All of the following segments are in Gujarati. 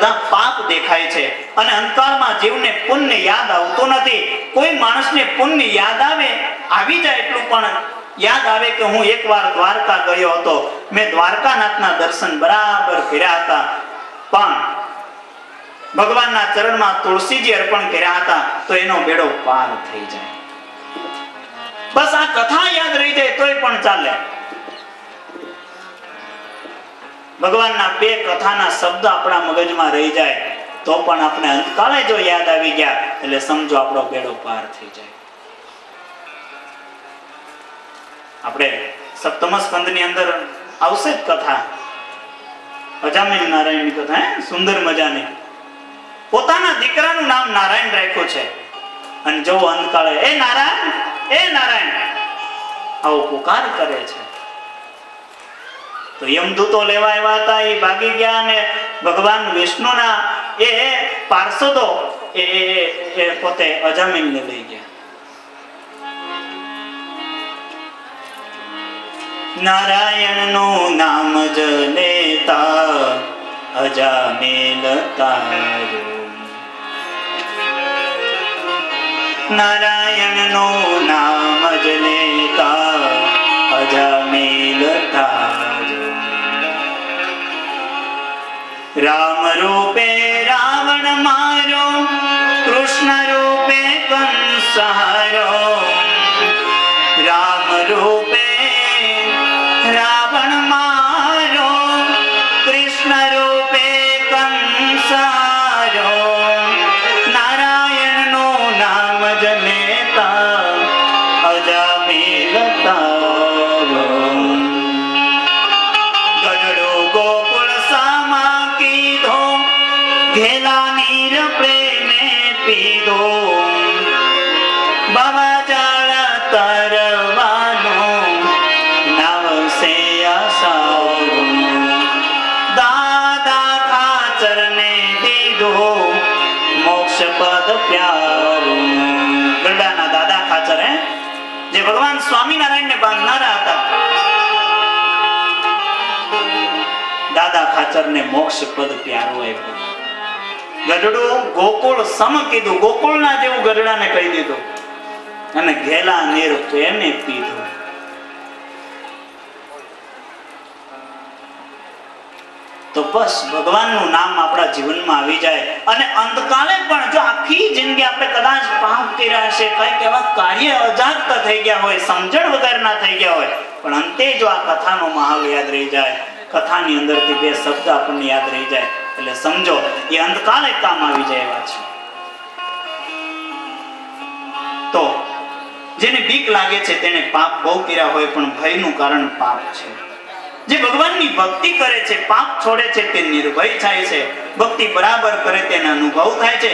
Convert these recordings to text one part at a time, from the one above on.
બધા પાપ દેખાય છે અને અંતકાળમાં જીવને પુણ્ય યાદ આવતો નથી. કોઈ માણસને પુણ્ય યાદ આવી જાય એટલું પણ યાદ આવે કે હું એકવાર દ્વારકા ગયો હતો, મેં દ્વારકાનાથના દર્શન બરાબર કર્યા હતા, પણ ભગવાનના ચરણમાં તુલસીજી અર્પણ કર્યા હતા, તો એનો બેડો પાર થઈ જાય. બસ આ કથા યાદ રહી જાય તોય પણ ચાલે. ભગવાનના બે કથાના શબ્દ આપણા મગજમાં રહી જાય તો પણ આપણે અંતકાળે જો યાદ આવી ગયા એટલે સમજો આપણો બેડો પાર થઈ જાય. આપણે સપ્તમ સ્કંદની અંદર આવશે જ કથા, અજામિલ નારાયણની કથા, સુંદર મજાની. પોતાના દીકરાનું નામ નારાયણ રાખ્યું છે અને જો અંતકાળે એ નારાયણ આવો પુકાર કરે છે તો યમદૂતો લેવા આવ્યા હતા, એ ભાગી ગયા અને ભગવાન વિષ્ણુના એ પાર્ષદો એ પોતે અજામિલને લઈ ગયા. નારાયણનું નામ જ લેતા અજામિલ તારું, નારાયણનું નામ જ લેતા અજામિલ તારું. રામ રૂપે રાવણ મારો, કૃષ્ણ રૂપે કંસ હારો, રામ રૂપે રાવણ મારો, કૃષ્ણ રૂપે કંસ હારો, નારાયણનું નામ જ લેતા અજામિલ તારું. ગઢડો ગોકુળ સામા કીધો, ઘેલા નીર પ્રેમે પીધો, બાબા જાળ તરવાનો નવસે આસારું. દાદા ખાચરને દીધો મોક્ષ પદ પ્યારું. ગરડાના દાદા ખાચર જે ભગવાન સ્વામિનારાયણને બાંધનારા હતા, દાદા ખાચરને મોક્ષ પદ પ્યારું આપ્યું. ગઢડું ગોકુળ સમ કીધું, ગોકુળના જેવું ગઢડાને કહી દીધું, અને ઘેલા નીર પ્રેમે પીધું. તો બસ ભગવાનનું નામ આપણા જીવનમાં આવી જાય અને અંતકાલે પણ જો આખી જિંદગી આપણે કદાચ પાપ કર્યા હશે, કંઈક એવા કાર્ય અજાગત થઈ ગયા હોય, સમજણ વગરના થઈ ગયા હોય, પણ અંતે જો આ કથાનો માહોલ યાદ રહી જાય, કથાની અંદરથી બે શબ્દ આપણને યાદ રહી જાય એટલે સમજો એ અંતકાલે કામ આવી જાય એવા છે. તો જેને બીક લાગે છે તેને પાપ બહુ કર્યા હોય પણ ભયનું કારણ પાપ છે. જે ભગવાનની ભક્તિ કરે છે, પાપ છોડે છે, તે નિર્ભય થાય છે. ભક્તિ બરાબર કરે તેને અનુભવ થાય છે.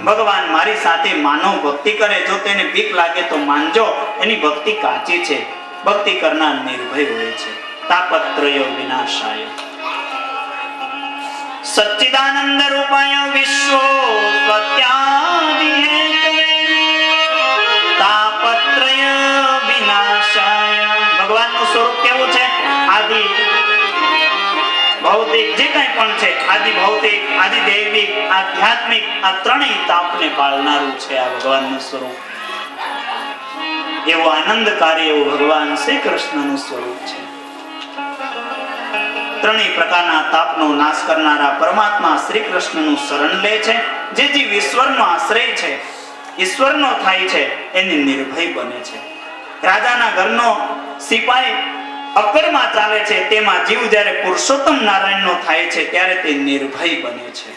ભગવાન મારી સાથે માનવ ભક્તિ કરે, જો તેને બીક લાગે તો માનજો એની ભક્તિ કાચી છે. ભક્તિ કરનાર નિર્ભય હોય છે. તાપત્રય વિનાશાય સચ્ચિદાનંદ રૂપાય વિશ્વો સત્યાદિ હેતવે તાપત્રય વિનાશાય. ભગવાનનું સ્વરૂપ કેવું છે? આદિ ભૌતિક જે કંઈ પણ છે, આદિ ભૌતિક, આદિ દૈવિક, આધ્યાત્મિક, આ ત્રણેય તાપને બાળનારું છે આ ભગવાનનું સ્વરૂપ. એવું આનંદકારી એવું ભગવાન શ્રી કૃષ્ણનું સ્વરૂપ છે. ત્રણેય પ્રકારના તાપનો નાશ કરનારા પરમાત્મા શ્રી કૃષ્ણનું શરણ લે છે. જે જીવ ઈશ્વરનો આશ્રય છે, ઈશ્વરનો થાય છે, એને નિર્ભય બને છે. રાજાના ઘરનો સિપાઈ અકરમાં ચાલે છે, તેમાં જીવ જ્યારે પુરુષોત્તમ નારાયણનો થાય છે ત્યારે તે નિર્ભય બને છે.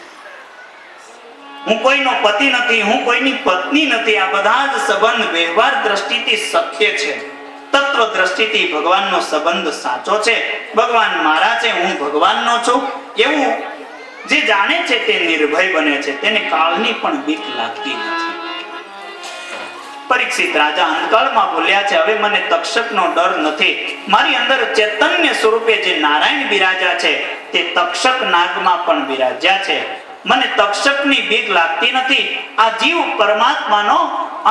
હું કોઈનો પતિ નથી, હું કોઈની પત્ની નથી. આ બધા જ સંબંધ વ્યવહાર દ્રષ્ટિથી સત્ય છે. તત્વ દ્રષ્ટિથી ભગવાનનો સંબંધ સાચો છે. ભગવાન મારા છે, હું ભગવાનનો છું, એવું જે જાણે છે તે નિર્ભય બને છે. તેને કાળની પણ બીક લાગતી નથી. પરીક્ષિત રાજા અંતકાળમાં બોલ્યા છે, હવે મને તક્ષકનો ડર નથી. મારી અંદર ચૈતન્ય સ્વરૂપે જે નારાયણ બિરાજ્યા છે તે તક્ષક નાગમાં પણ બિરાજ્યા છે. મને તક્ષકની બીક લાગતી નથી. આ જીવ પરમાત્માનો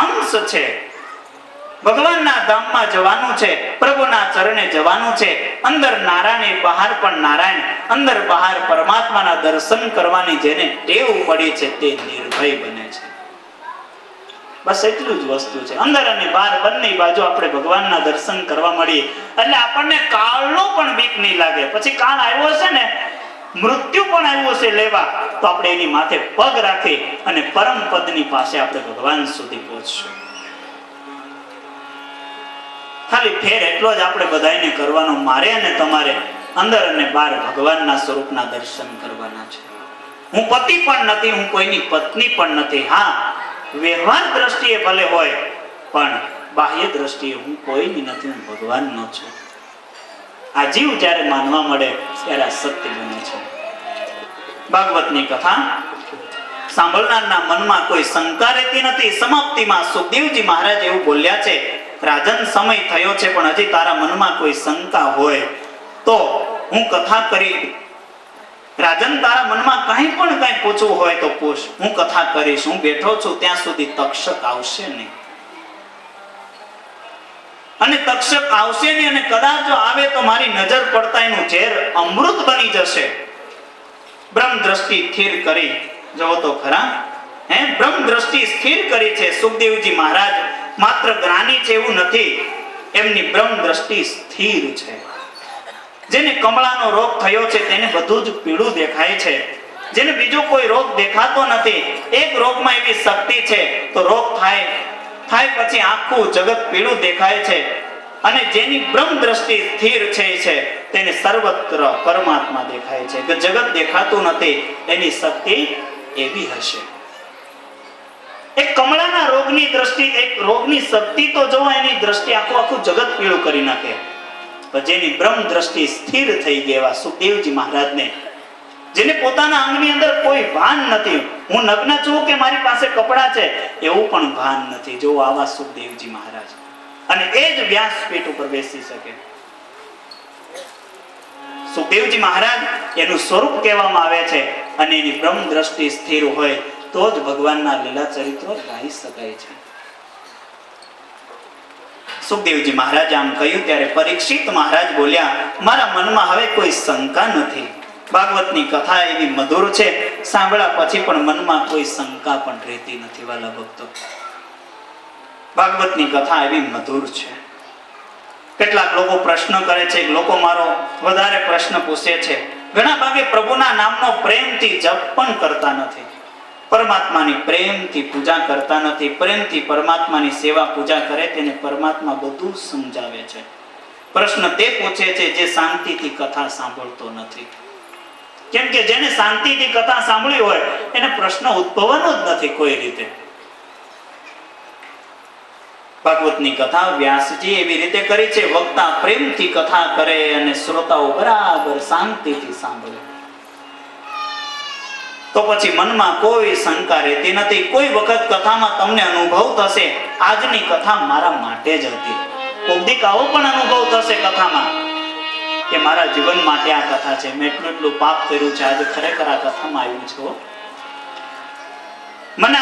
અંશ છે. ભગવાનના ધામમાં જવાનું છે, પ્રભુના ચરણે જવાનું છે. અંદર નારાયણ, બહાર પણ નારાયણ, અંદર બહાર પરમાત્માના દર્શન કરવાની જેને ટેવ પડી છે તે નિર્ભય બને છે. બસ એટલું જ વસ્તુ છે. અંદર અને બહાર બંને બાજુ આપણે ભગવાનના દર્શન કરવા મળીએ એટલે આપણને કાળનો પણ બીક નહીં લાગે. પછી કાળ આવ્યો છે ને, મૃત્યુ પણ આવ્યો છે લેવા, તો આપણે એની માથે પગ રાખી અને પરમ પદની પાસે આપણે ભગવાન સુધી પહોંચશું. ખાલી ફેર એટલો જ આપણે બધાને કરવાનો, મારે અને તમારે અંદર અને બહાર ભગવાનના સ્વરૂપના દર્શન કરવાના છે. હું પતિ પણ નથી, હું કોઈની પત્ની પણ નથી. હા, વ્યવહાર દ્રષ્ટિએ ભલે હોય, પણ બાહ્ય દ્રષ્ટિએ હું કોઈની નથી, હું ભગવાનનો છું. આ જીવ જ્યારે માનવા મળે ત્યારે આ સત્ય બને છે. ભાગવતની કથા સાંભળનારના મનમાં કોઈ શંકા રહેતી નથી. સમાપ્તિમાં સુખદેવજી મહારાજ એવું બોલ્યા છે, રાજન સમય થયો છે પણ હજી તારા મનમાં કોઈ શંકા હોય તો હું કથા કરી. રાજન, તારા મનમાં કંઈ પણ કંઈ પૂછવું હોય તો પૂછ, હું કથા કરીશ. હું બેઠો છું ત્યાં સુધી તક્ષક આવશે નહીં. અને તક્ષક આવશે નહીં, અને કદાચ જો આવે તો મારી નજર પડતા એનું ઝેર અમૃત બની જશે. બ્રહ્મ દ્રષ્ટિ સ્થિર કરી જો તો ખરા. બ્રહ્મ દ્રષ્ટિ સ્થિર કરી છે સુખદેવજી મહારાજ. માત્ર જ્ઞાની છે એવું નથી, એમની બ્રહ્મ દ્રષ્ટિ સ્થિર છે. જેને કમળાનો રોગ થયો છે તેને બધું જ પીળું દેખાય છે. જેને બીજો કોઈ રોગ દેખાતો નથી, એક રોગમાં એવી શક્તિ છે તો રોગ થાય પછી આખું જગત પીળું દેખાય છે. અને જેની બ્રહ્મ દ્રષ્ટિ સ્થિર છે તેને સર્વત્ર પરમાત્મા દેખાય છે. કે જગત દેખાતું નથી, એની શક્તિ એવી હશે. એક કમળાના રોગની દ્રષ્ટિ, એક રોગની શક્તિ તો જો એની દ્રષ્ટિ આખું જગત પીળું કરી નાખે. પણ જેની બ્રહ્મ દ્રષ્ટિ સ્થિર થઈ ગયા સુખદેવજી મહારાજને, જેને પોતાના અંગની અંદર કોઈ ભાન નથી, હું નગ્ન છું કે મારી પાસે કપડા છે એવું પણ ભાન નથી, જો આવા સુખદેવજી મહારાજ. અને એ જ વ્યાસપીઠ ઉપર બેસી શકે. સુખદેવજી મહારાજ એનું સ્વરૂપ કહેવામાં આવે છે. અને એની બ્રહ્મ દ્રષ્ટિ સ્થિર હોય તો જ ભગવાનના લીલા ચરિત્રો ગાઈ શકાય છે. સુખદેવજી મહારાજ આમ કહ્યું ત્યારે પરીક્ષિત મહારાજ બોલ્યા, મારા મનમાં હવે કોઈ શંકા નથી. ભાગવતની કથા એવી મધુર છે, સાંભળ્યા પછી પણ મનમાં કોઈ શંકા પણ રહેતી નથી. વાલા ભક્તો, ભાગવતની કથા એવી મધુર છે. કેટલાક લોકો પ્રશ્ન કરે છે, લોકો મારો વધારે પ્રશ્ન પૂછે છે. ઘણા ભાગે પ્રભુના નામનો પ્રેમથી જપ પણ કરતા નથી, પરમાત્માની પ્રેમથી પૂજા કરતા નથી. પ્રેમથી પરમાત્માની સેવા પૂજા કરે તેને પરમાત્મા બધું સમજાવે છે. પ્રશ્ન તે પૂછે છે જે શાંતિથી કથા સાંભળતો નથી. કેમ કે જેને શાંતિથી કથા સાંભળી હોય એને પ્રશ્ન ઉદ્ભવવાનો જ નથી કોઈ રીતે. ભાગવતની કથા વ્યાસજી એવી રીતે કરી છે, વક્તા પ્રેમથી કથા કરે અને શ્રોતાઓ બરાબર શાંતિથી સાંભળે. તો પછી મનમાં કોઈ શંકા રહેતી નથી. કોઈ વખત કથામાં તમને અનુભવ થશે, આજની કથા મારા માટે જ હતી. કોઈક આવો પણ અનુભવ થશે કથામાં કે મારા જીવન માટે આ કથા છે, મેં એટલું પાપ કર્યું છે, આજે ખરેખર આ કથામાં આવ્યું છું. મને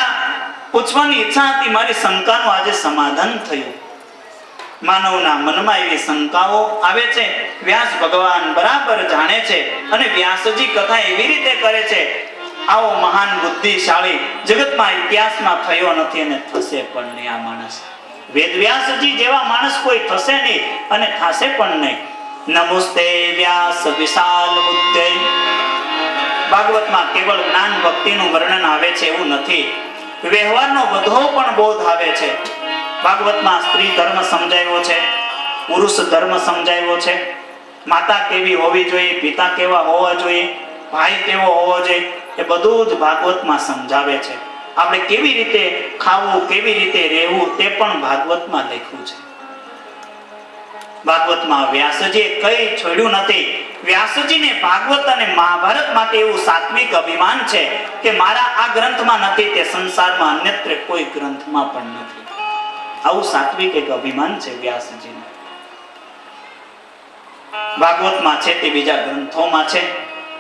પૂછવાની ઈચ્છા હતી, મારી શંકાનું આજે સમાધાન થયું. માનવના મનમાં એવી શંકાઓ આવે છે, વ્યાસ ભગવાન બરાબર જાણે છે. અને વ્યાસજી કથા એવી રીતે કરે છે, આવો મહાન બુદ્ધિશાળી જગતમાં ઇતિહાસમાં થયો નથી અને થશે પણ નહીં. આ માણસ વેદવ્યાસજી જેવા માણસ કોઈ થશે નહીં અને થશે પણ નહીં. નમસ્તે વ્યાસ વિશાલ બુદ્ધે. ભાગવતમાં કેવળ જ્ઞાન ભક્તિનું વર્ણન આવે છે એવું નથી, વ્યવહારનો બધો પણ બોધ આવે છે. ભાગવતમાં સ્ત્રી ધર્મ સમજાવ્યો છે, પુરુષ ધર્મ સમજાવ્યો છે, માતા કેવી હોવી જોઈએ, પિતા કેવા હોવા જોઈએ, ભાઈ કેવો હોવો જોઈએ, એ બધું જ ભાગવતમાં સમજાવે છે. આપણે કેવી રીતે ખાવું, કેવી રીતે રહેવું તે પણ ભાગવતમાં લખ્યું છે. ભાગવતમાં વ્યાસજીએ કઈ છોડ્યું નથી. વ્યાસજીને ભાગવત અને મહાભારત માટે એવું સાત્વિક અભિમાન છે કે મારા આ ગ્રંથમાં નથી તે સંસારમાં અન્યત્ર કોઈ ગ્રંથમાં પણ નથી. આવું સાત્વિક એક અભિમાન છે વ્યાસજીને. ભાગવતમાં છે તે બીજા ગ્રંથોમાં છે.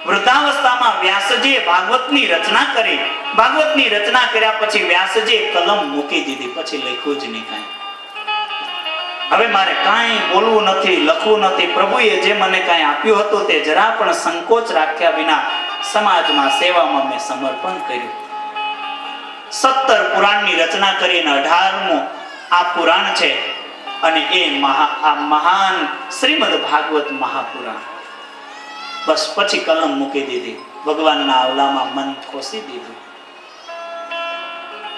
વૃદ્ધાવસ્થામાં વ્યાસજીએ ભાગવતની રચના કરી. ભાગવતની રચના કર્યા પછી વ્યાસજીએ કલમ મૂકી દીધી, પછી લખ્યું જ નહીં કાંઈ. હવે મારે કાંઈ બોલવું નથી, લખવું નથી. પ્રભુએ જે મને કાંઈ આપ્યું હતું તે જરા પણ સંકોચ રાખ્યા વિના સમાજમાં, સેવામાં મેં સમર્પણ કર્યું. 17 પુરાણની રચના કરીને 18મું આ પુરાણ છે. અને એ આ મહાન શ્રીમદ ભાગવત મહાપુરાણ. બસ પછી કલમ મૂકી દીધી, ભગવાનના આવલામાં મન ખોસી દીધું.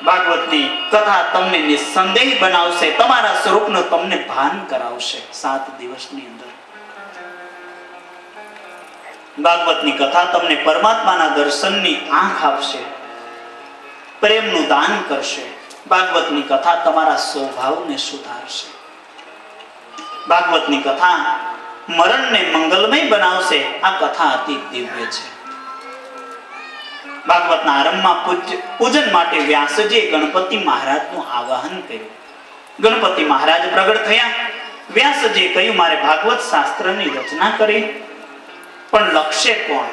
ભાગવતની કથા તમને નિસંદેહ બનાવશે, તમારા સ્વરૂપનું તમને ભાન કરાવશે 7 દિવસની અંદર. ભાગવતની કથા તમને પરમાત્માના દર્શનની આંખ આપશે, પ્રેમનું દાન કરશે. ભાગવતની કથા તમારા સ્વભાવને સુધારશે. ભાગવતની કથા મરણને મંગલમય બનાવશે. આ કથા અતિ દિવ્ય છે. ભાગવતના આરંભમાં પૂજન માટે વ્યાસજીએ ગણપતિ મહારાજનું આવાહન કર્યું. ગણપતિ મહારાજ પ્રગટ થયા. વ્યાસજીએ કહ્યું, મારે ભાગવત શાસ્ત્રની રચના કરી, પણ લક્ષ્ય કોણ?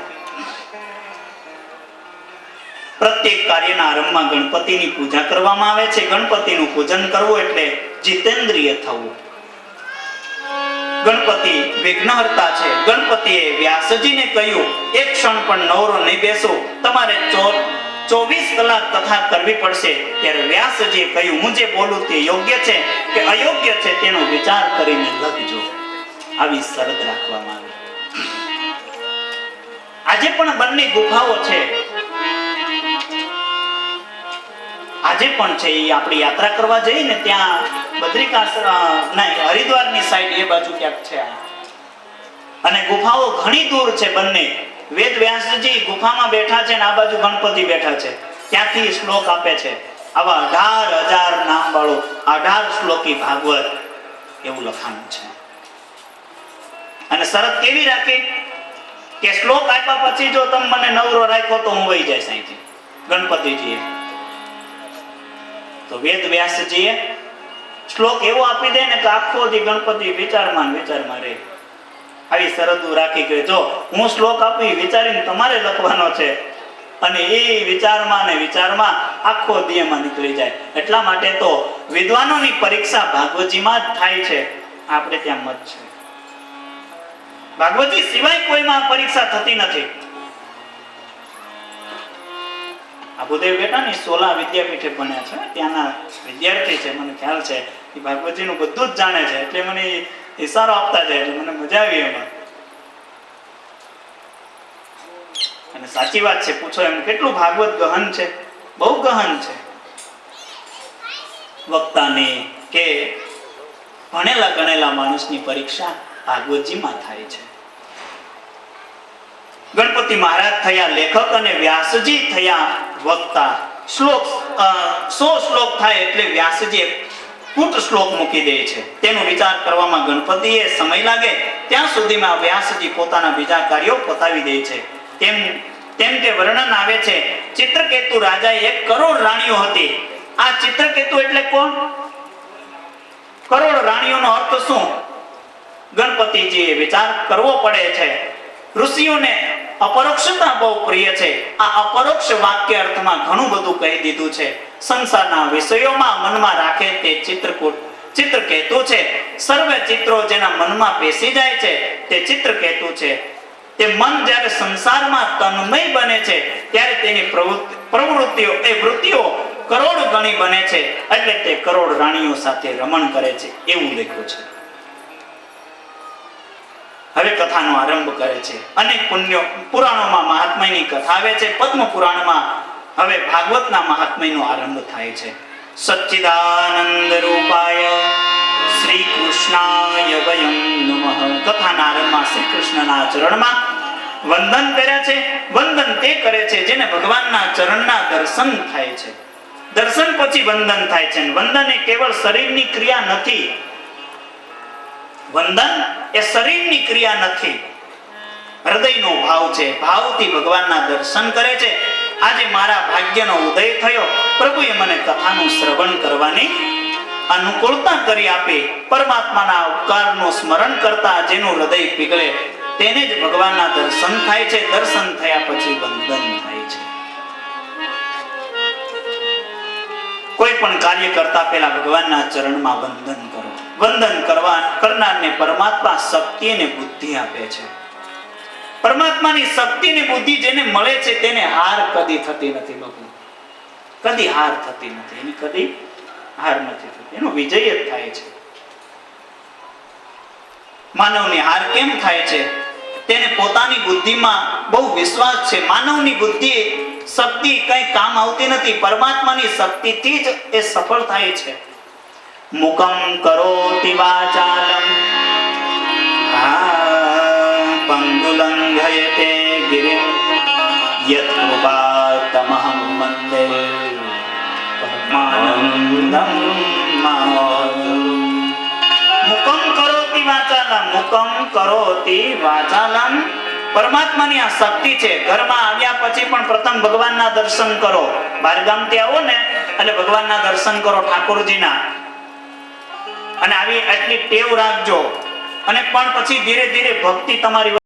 પ્રત્યેક કાર્યના આરંભમાં ગણપતિની પૂજા કરવામાં આવે છે. ગણપતિનું પૂજન કરવું એટલે જીતેન્દ્રિય થવું. ગણપતિ વિઘ્નહર્તા છે. ગણપતિએ વ્યાસજીને કહ્યું, એક ક્ષણ પણ નવરો નહીં બેસો, તમારે 24 કલાક કથા કરવી પડશે. ત્યારે વ્યાસજીએ કહ્યું, હું જે બોલું તે યોગ્ય છે કે અયોગ્ય છે તેનો વિચાર કરીને લખજો. આવી શરત રાખવામાં આવી. આજે પણ બંને ગુફાઓ છે. આજે પણ છે. એ આપણે યાત્રા કરવા જઈએ ને ત્યાં બદ્રિકાશ્રમ હરિદ્વારની સાઈડ એ બાજુ ક્યાંક છે. અને ગુફાઓ ઘણી દૂર છે બંને. વેદ વ્યાસજી ગુફામાં બેઠા છે ને આ બાજુ ગણપતિ બેઠા છે. ત્યાંથી શ્લોક આપે છે. આવા 18,000 નામ વાળું 18 શ્લોકી ભાગવત એવું લખાણ છે. અને શરત કેવી રાખી કે શ્લોક આપ્યા પછી જો તમે મને નવરો રાખ્યો તો હું વહી જઈશ અહીંથી. ગણપતિજીએ તો વેદ વ્યાસજીએ શ્લોક એવો આપી દે ને કે આખો દી ગણપતિ વિચારમાં રહે. આવી શરતો રાખી કે જો હું શ્લોક આપી વિચારીને તમારે લખવાનો છે, અને એ વિચારમાં આખો દી એમાં નીકળી જાય. એટલા માટે તો વિદ્વાનોની પરીક્ષા ભાગવતજીમાં જ થાય છે. આપણે ત્યાં મત છે, ભાગવતજી સિવાય કોઈમાં પરીક્ષા થતી નથી. આ ભૂદેવ બેટા ની 16 વિદ્યાપીઠે ભણ્યા છે. ત્યાંના વિદ્યાર્થી છે, મને ખ્યાલ છે. એ ભાગવતજીનું બધું જ જાણે છે. એટલે મને ઈશારો આપતા જાય એટલે મને મજા આવી એમાં. અને સાચી વાત છે. પૂછો એમ કેટલું ભાગવત ગહન છે, બહુ ગહન છે. વક્તાની કે ભણેલા ગણેલા માણસની પરીક્ષા ભાગવતજીમાં થાય છે. ગણપતિ મહારાજ થયા લેખક અને વ્યાસજી થયા વક્તા. 100 શ્લોક થાય એટલે વ્યાસજી કૂટ શ્લોક મૂકી દે છે. તેનો વિચાર કરવામાં ગણપતિએ સમય લાગે ત્યાં સુધીમાં વ્યાસજી પોતાના બીજા કાર્યો પતાવી દે છે. તેમ કે વર્ણન આવે છે, ચિત્રકેતુ રાજાએ 1 કરોડ રાણીઓ હતી. આ ચિત્રકેતુ એટલે કોણ? કરોડ રાણીઓનો અર્થ શું? ગણપતિજીએ વિચાર કરવો પડે છે. ઋષિઓને અપરોક્ષતા બહુ પ્રિય છે. આ અપરોક્ષ વાક્ય અર્થમાં ઘણું બધું કહી દીધું છે. સંસારના વિષયોમાં મનમાં રાખે તે ચિત્રકેતુ છે. સર્વે ચિત્રો જેના મનમાં બેસી જાય છે તે ચિત્રકેતુ છે. તે મન જ્યારે સંસારમાં તન્મય બને છે ત્યારે તેની પ્રવૃત્તિઓ વૃત્તિઓ કરોડ ગણી બને છે. એટલે તે કરોડ રાણીઓ સાથે રમણ કરે છે એવું લખ્યું છે. હવે કથાનો આરંભ કરે છે. અનેક પુરાણોમાં મહાત્મ્યની કથા આવે છે. પદ્મ પુરાણમાં હવે ભાગવતના મહાત્મ્યનો આરંભ થાય છે. સચ્ચિદાનંદ રૂપાય શ્રી કૃષ્ણાય વયમ નમઃ. કથાના આરંભમાં શ્રી કૃષ્ણના ચરણમાં વંદન કર્યા છે. વંદન તે કરે છે જેને ભગવાનના ચરણના દર્શન થાય છે. દર્શન પછી વંદન થાય છે. વંદન એ કેવળ શરીરની ક્રિયા નથી. વંદન એ શરીરની ક્રિયા નથી, હૃદયનો ભાવ છે. ભાવથી ભગવાનના દર્શન કરે છે. આજે મારા ભાગ્યનો ઉદય થયો. પ્રભુએ મને કથાનું શ્રવણ કરવાની અનુકૂળતા કરી આપી. પરમાત્માના ઉપકારનું સ્મરણ કરતા જેનું હૃદય પીગળે તેને જ ભગવાનના દર્શન થાય છે. દર્શન થયા પછી વંદન થાય છે. કોઈ પણ કાર્ય કરતા પહેલા ભગવાનના ચરણમાં વંદન કરો. વંદન કરનારને પરમાત્મા શક્તિ અને બુદ્ધિ આપે છે. પરમાત્માની શક્તિ અને બુદ્ધિ જેને મળે છે તેને હાર કદી થતી નથી લોકો. કદી હાર થતી નથી. એની કદી હાર નથી થતી. એનો વિજય જ થાય છે. માનવની હાર કેમ થાય છે? તેને પોતાની બુદ્ધિમાં બહુ વિશ્વાસ છે. માનવની બુદ્ધિ શક્તિ કઈ કામ આવતી નથી. પરમાત્માની શક્તિથી જ એ સફળ થાય છે. મુકમ કરોતિ વાચાલમ પંગુલંઘયતે ગિરિમ યત કૃપાતમહં વંદે પરમાનંદં માધવમ. મુકમ કરોતિ વાચાલમ, મુકમ કરોતિ વાચાલમ. પરમાત્માની આ શક્તિ છે. ઘરમાં આવ્યા પછી પણ પ્રથમ ભગવાનના દર્શન કરો. બહારગામથી આવો ને એટલે ભગવાનના દર્શન કરો ઠાકોરજીના. અને આવી આટલી ટેવ રાખજો. અને પણ પછી ધીરે ધીરે ભક્તિ તમારી